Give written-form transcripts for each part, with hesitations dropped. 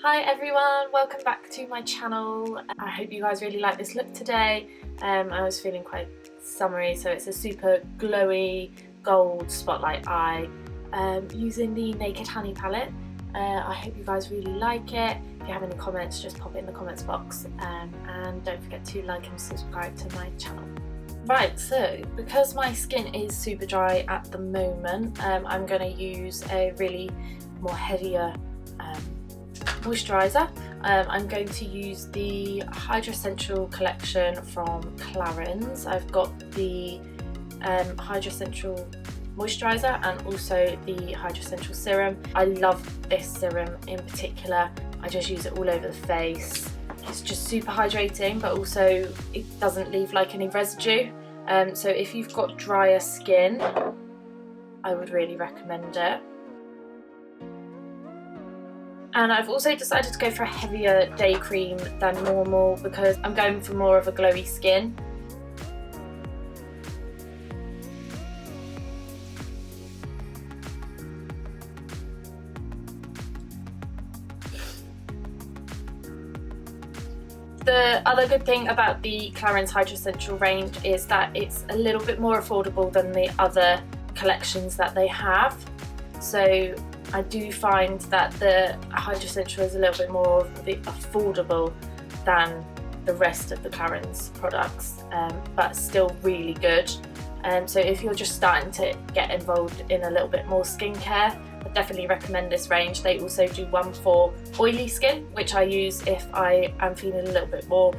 Hi everyone, welcome back to my channel. I hope you guys really like this look today. I was feeling quite summery, so it's a super glowy gold spotlight eye using the Naked Honey palette. I hope you guys really like it. If you have any comments, just pop it in the comments box, and don't forget to like and subscribe to my channel. Right, so because my skin is super dry at the moment, I'm going to use a really more heavier moisturiser. I'm going to use the Hydra Essential collection from Clarins. I've got the Hydra Essential moisturiser and also the Hydra Essential serum. I love this serum in particular. I just use it all over the face. It's just super hydrating, but also it doesn't leave like any residue. So if you've got drier skin, I would really recommend it. And I've also decided to go for a heavier day cream than normal because I'm going for more of a glowy skin. The other good thing about the Clarins Hydra Essential range is that it's a little bit more affordable than the other collections that they have. So I do find that the Hydra Essential is a little bit more affordable than the rest of the Clarins products, but still really good. So if you're just starting to get involved in a little bit more skincare, I definitely recommend this range. They also do one for oily skin, which I use if I am feeling a little bit more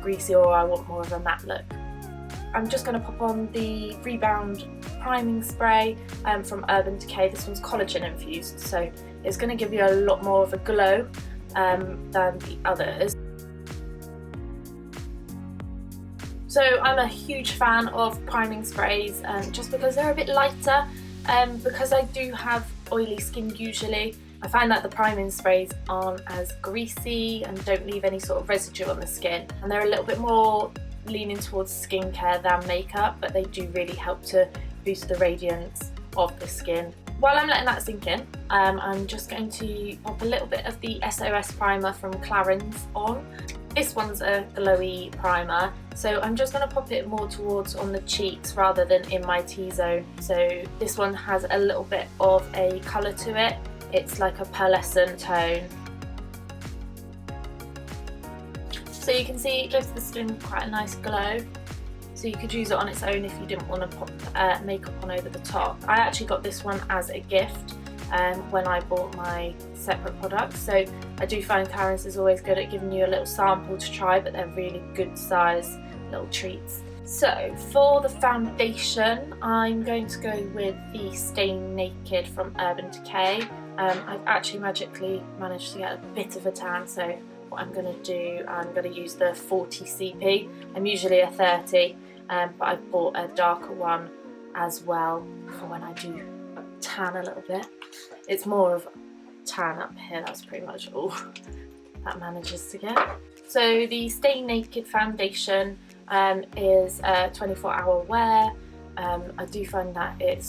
greasy or I want more of a matte look. I'm just going to pop on the Rebound priming spray from Urban Decay. This one's collagen infused, so it's going to give you a lot more of a glow than the others. So I'm a huge fan of priming sprays just because they're a bit lighter. Because I do have oily skin usually, I find that the priming sprays aren't as greasy and don't leave any sort of residue on the skin, and they're a little bit more leaning towards skincare than makeup, but they do really help to boost the radiance of the skin. While I'm letting that sink in, I'm just going to pop a little bit of the SOS primer from Clarins on. This one's a glowy primer, so I'm just going to pop it more towards on the cheeks rather than in my T-zone. So this one has a little bit of a colour to it. It's like a pearlescent tone. So you can see it gives the skin quite a nice glow. So you could use it on its own if you didn't want to pop makeup on over the top. I actually got this one as a gift when I bought my separate products. So I do find Clarins is always good at giving you a little sample to try, but they're really good size little treats. So for the foundation, I'm going to go with the Stay Naked from Urban Decay. I've actually magically managed to get a bit of a tan, so what I'm going to do, I'm going to use the 40 CP. I'm usually a 30, but I've bought a darker one as well for when I do tan a little bit. It's more of tan up here, that's pretty much all that manages to get. So the Stay Naked foundation is a 24-hour wear. I do find that it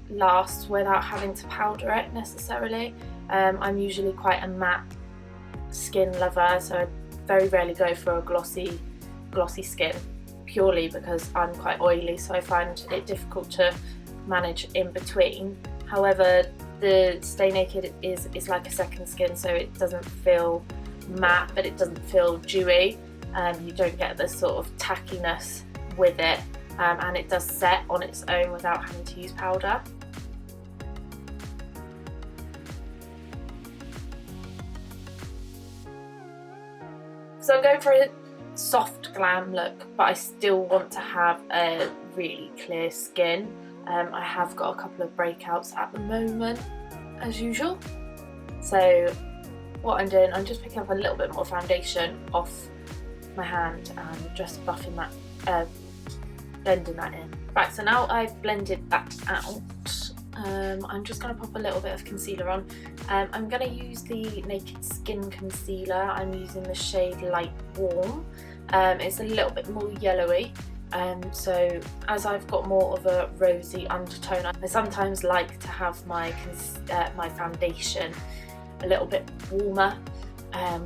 lasts without having to powder it necessarily. I'm usually quite a matte skin lover, so I very rarely go for a glossy skin, purely because I'm quite oily, so I find it difficult to manage in between. However, the Stay Naked is like a second skin, so it doesn't feel matte, but it doesn't feel dewy. You don't get the sort of tackiness with it, and it does set on its own without having to use powder. So I'm going for a soft glam look, but I still want to have a really clear skin. I have got a couple of breakouts at the moment, as usual. So what I'm doing, I'm just picking up a little bit more foundation off my hand and just buffing that, blending that in. Right, so now I've blended that out, I'm just going to pop a little bit of concealer on. I'm going to use the Naked Skin Concealer. I'm using the shade Light Warm. It's a little bit more yellowy. So as I've got more of a rosy undertone, I sometimes like to have my foundation a little bit warmer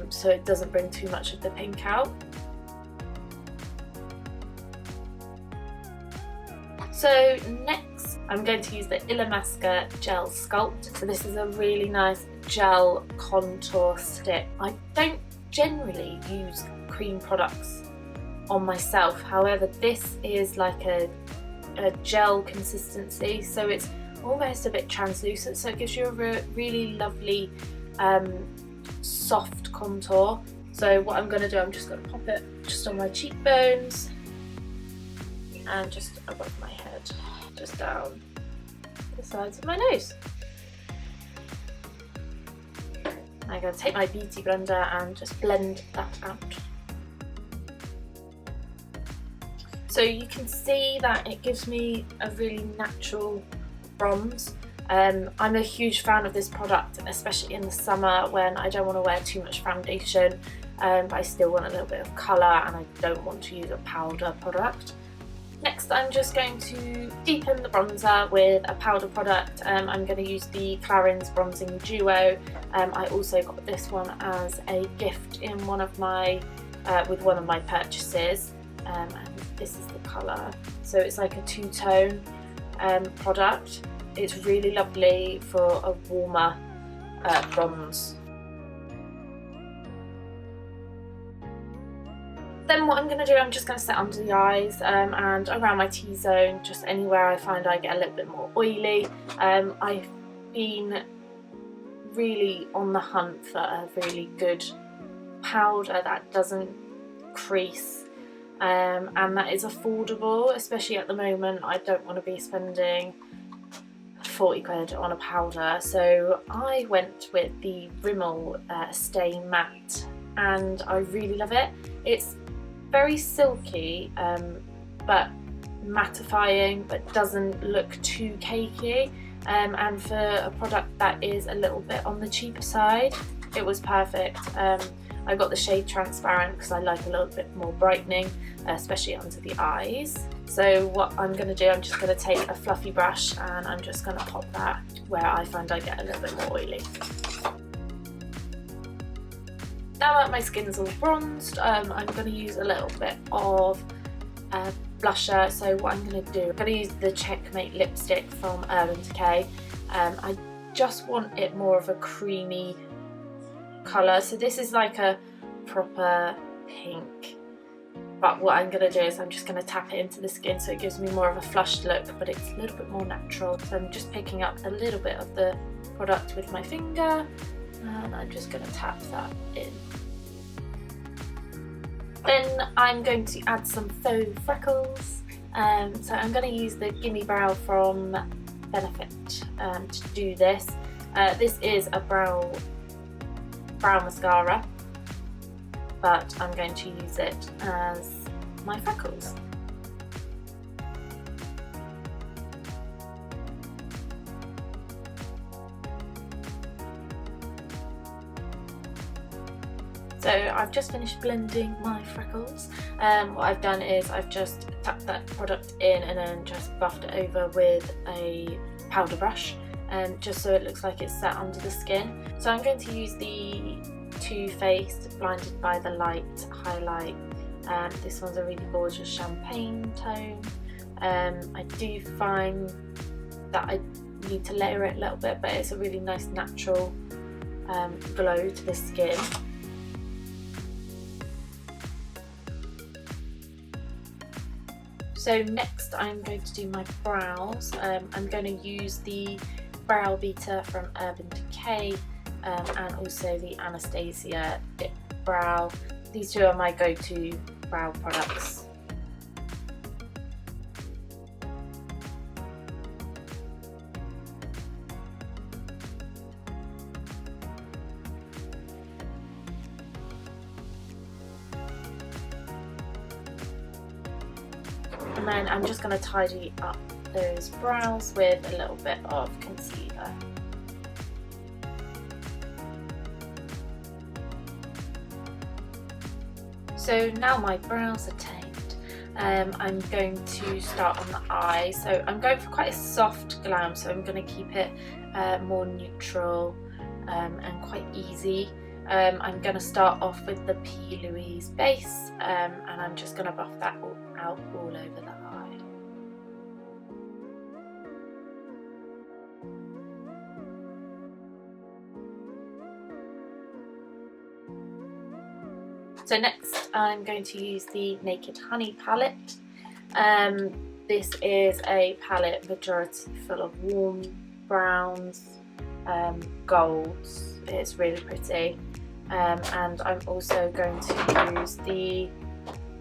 so it doesn't bring too much of the pink out. So next I'm going to use the Illamasqua Gel Sculpt. So this is a really nice gel contour stick. I don't generally use cream products on myself, however this is like a gel consistency, so it's almost a bit translucent, so it gives you a really lovely soft contour. So what I'm going to do, I'm just going to pop it just on my cheekbones and just above my head, just down the sides of my nose. I'm going to take my beauty blender and just blend that out. So you can see that it gives me a really natural bronze. I'm a huge fan of this product, especially in the summer when I don't want to wear too much foundation, but I still want a little bit of colour and I don't want to use a powder product. Next I'm just going to deepen the bronzer with a powder product. I'm going to use the Clarins Bronzing Duo. I also got this one as a gift in one of my purchases, and this is the colour. So it's like a two-tone product. It's really lovely for a warmer bronze. Then what I'm going to do, I'm just going to set under the eyes and around my T-zone, just anywhere I find I get a little bit more oily. I've been really on the hunt for a really good powder that doesn't crease and that is affordable, especially at the moment. I don't want to be spending 40 quid on a powder, so I went with the Rimmel Stay Matte and I really love it. It's very silky but mattifying, but doesn't look too cakey, and for a product that is a little bit on the cheaper side, it was perfect. I got the shade Transparent because I like a little bit more brightening, especially under the eyes. So what I'm going to do, I'm just going to take a fluffy brush and I'm just going to pop that where I find I get a little bit more oily. Now that my skin's all bronzed, I'm going to use a little bit of blusher. So what I'm going to do, I'm going to use the Checkmate lipstick from Urban Decay. I just want it more of a creamy colour. So this is like a proper pink, but what I'm going to do is I'm just going to tap it into the skin so it gives me more of a flushed look, but it's a little bit more natural. So I'm just picking up a little bit of the product with my finger and I'm just going to tap that in. Then I'm going to add some faux freckles. So I'm going to use the Gimme Brow from Benefit to do this. This is a brow mascara, but I'm going to use it as my freckles. So I've just finished blending my freckles. What I've done is I've just tapped that product in and then just buffed it over with a powder brush, just so it looks like it's set under the skin. So I'm going to use the Too Faced Blinded by the Light highlight. This one's a really gorgeous champagne tone. I do find that I need to layer it a little bit, but it's a really nice natural glow to the skin. So next I'm going to do my brows. I'm going to use the Brow Beater from Urban Decay and also the Anastasia Dip Brow. These two are my go-to brow products. And then I'm just going to tidy up those brows with a little bit of concealer. So now my brows are tamed, I'm going to start on the eye. So I'm going for quite a soft glam, so I'm going to keep it more neutral and quite easy. I'm going to start off with the P. Louise base, and I'm just going to buff that out all over the eye. So next I'm going to use the Naked Honey palette. This is a palette majority full of warm browns, golds. It's really pretty. And I'm also going to use the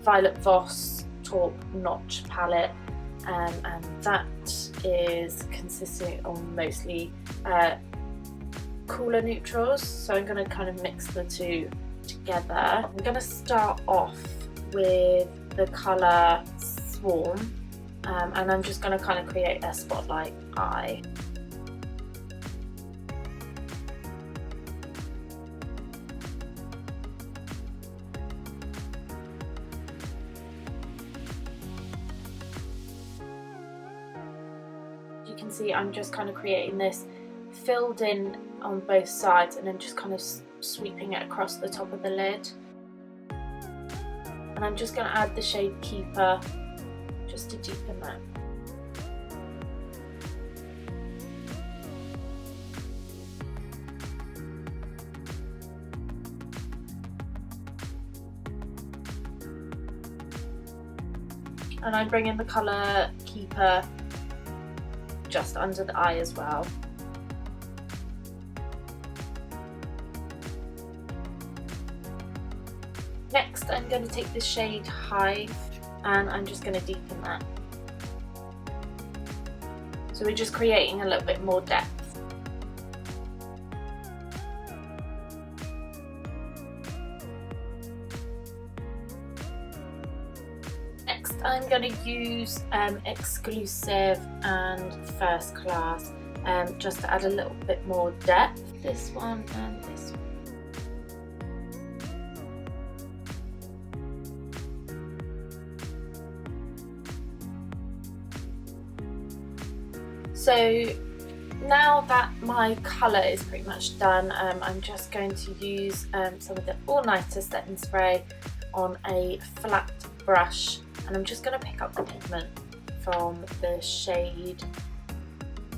Violet Voss Taupe Notch palette, and that is consisting of mostly cooler neutrals, so I'm going to kind of mix the two together. I'm going to start off with the colour Swarm, and I'm just going to kind of create a spotlight eye. You can see I'm just kind of creating this filled in on both sides and then just kind of sweeping it across the top of the lid. And I'm just going to add the shade Keeper just to deepen that. And I'm bringing the colour Keeper just under the eye as well. Next I'm going to take the shade Hive and I'm just going to deepen that. So we're just creating a little bit more depth. Next I'm going to use Exclusive and First Class just to add a little bit more depth. This one and this one. So now that my colour is pretty much done, I'm just going to use some of the All Nighter setting spray on a flat brush, and I'm just going to pick up the pigment from the shade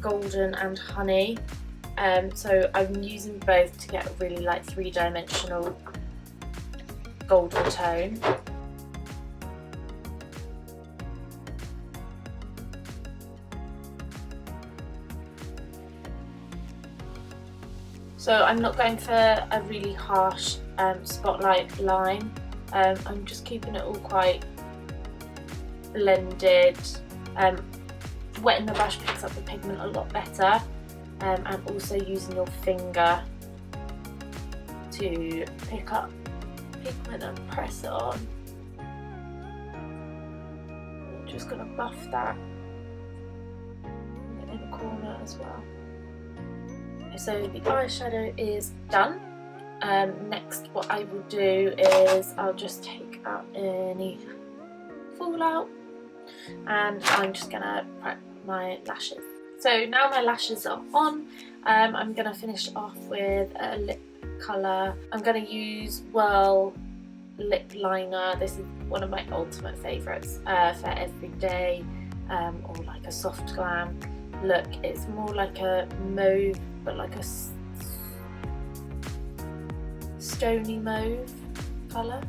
Golden and Honey. So I'm using both to get a really like three-dimensional golden tone. So I'm not going for a really harsh spotlight line. I'm just keeping it all quite blended. Wetting the brush picks up the pigment a lot better, and also using your finger to pick up pigment and press it on. I'm just going to buff that in the corner as well. So the eyeshadow is done. Next what I will do is I'll just take out any fallout and I'm just going to prep my lashes. So now my lashes are on, I'm going to finish off with a lip colour. I'm going to use Whirl lip liner. This is one of my ultimate favourites for everyday or like a soft glam look. It's more like a mauve, but like a stony mauve colour.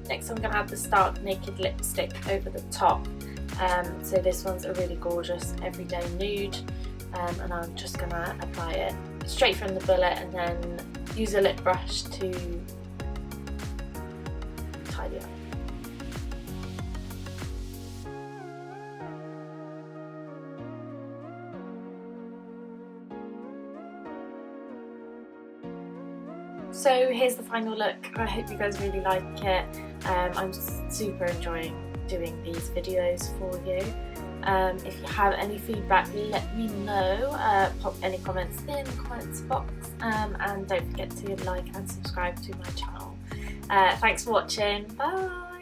Next I'm going to add the Stark Naked lipstick over the top. So this one's a really gorgeous everyday nude, and I'm just going to apply it straight from the bullet and then use a lip brush to tidy up. So here's the final look. I hope you guys really like it. I'm super enjoying doing these videos for you. If you have any feedback, let me know. Pop any comments in the comments box, and don't forget to like and subscribe to my channel. Thanks for watching. Bye!